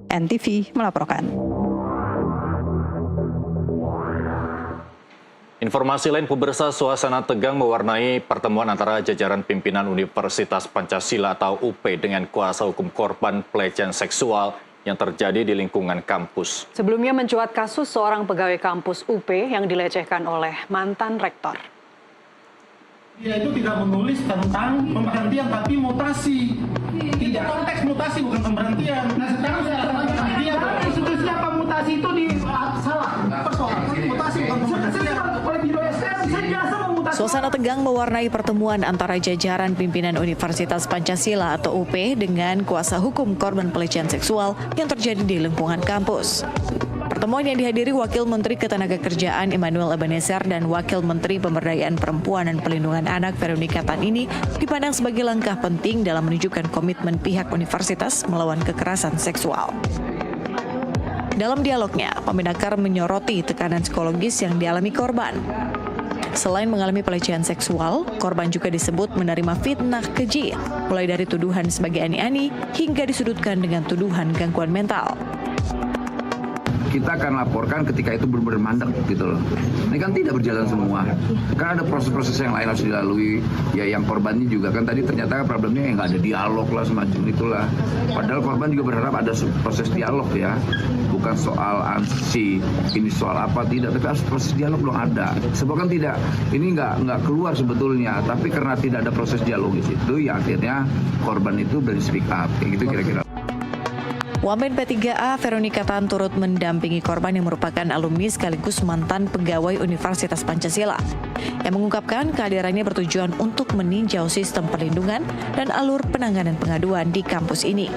NTV melaporkan. Informasi lain, pemirsa, suasana tegang mewarnai pertemuan antara jajaran pimpinan Universitas Pancasila atau UP dengan kuasa hukum korban pelecehan seksual yang terjadi di lingkungan kampus. Sebelumnya mencuat kasus seorang pegawai kampus UP yang dilecehkan oleh mantan rektor. Dia itu tidak menulis tentang pemberhentian tapi mutasi. Tidak, konteks mutasi bukan pemberhentian. Nah sekarang saya dia institusi apa mutasi itu salah. Persoalan mutasi bukan pemberhentian. Suasana tegang mewarnai pertemuan antara jajaran pimpinan Universitas Pancasila atau UP dengan kuasa hukum korban pelecehan seksual yang terjadi di lingkungan kampus. Pertemuan yang dihadiri Wakil Menteri Ketenagakerjaan Immanuel Ebenezer dan Wakil Menteri Pemberdayaan Perempuan dan Pelindungan Anak Veronica Tan ini dipandang sebagai langkah penting dalam menunjukkan komitmen pihak universitas melawan kekerasan seksual. Dalam dialognya, Pemenakar menyoroti tekanan psikologis yang dialami korban. Selain mengalami pelecehan seksual, korban juga disebut menerima fitnah keji, mulai dari tuduhan sebagai ani-ani hingga disudutkan dengan tuduhan gangguan mental. Kita akan laporkan ketika itu benar-benar mandek gitu loh. Ini kan tidak berjalan semua. Kan ada proses-proses yang lain harus dilalui. Ya yang korbannya juga kan tadi ternyata problemnya yang nggak ada dialog lah semacam itulah. Padahal korban juga berharap ada proses dialog ya. Bukan soal ansi, ini soal apa tidak, tapi harus proses dialog belum ada. Sebab kan tidak, ini nggak keluar sebetulnya. Tapi karena tidak ada proses dialogis itu, ya akhirnya korban itu dari speak up, kayak gitu kira-kira. Wamen P3A Veronica Tan turut mendampingi korban yang merupakan alumni sekaligus mantan pegawai Universitas Pancasila yang mengungkapkan kehadirannya bertujuan untuk meninjau sistem perlindungan dan alur penanganan pengaduan di kampus ini.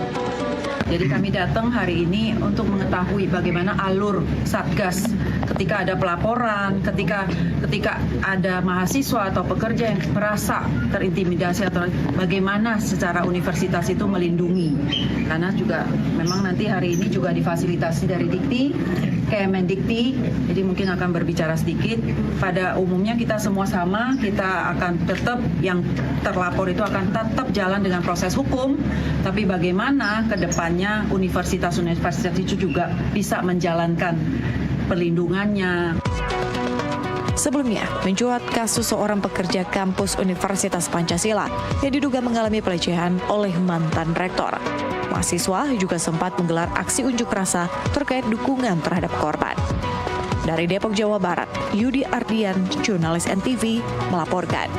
Jadi kami datang hari ini untuk mengetahui bagaimana alur Satgas ketika ada pelaporan, ketika ada mahasiswa atau pekerja yang merasa terintimidasi atau bagaimana secara universitas itu melindungi. Karena juga memang nanti hari ini juga difasilitasi dari Dikti, Kemendikti, jadi mungkin akan berbicara sedikit. Pada umumnya kita semua sama, kita akan tetap yang terlapor itu akan tetap jalan dengan proses hukum, tapi bagaimana ke depannya universitas-universitas itu juga bisa menjalankan perlindungannya. Sebelumnya, mencuat kasus seorang pekerja kampus Universitas Pancasila yang diduga mengalami pelecehan oleh mantan rektor. Mahasiswa juga sempat menggelar aksi unjuk rasa terkait dukungan terhadap korban. Dari Depok, Jawa Barat, Yudi Ardian, jurnalis NTV, melaporkan.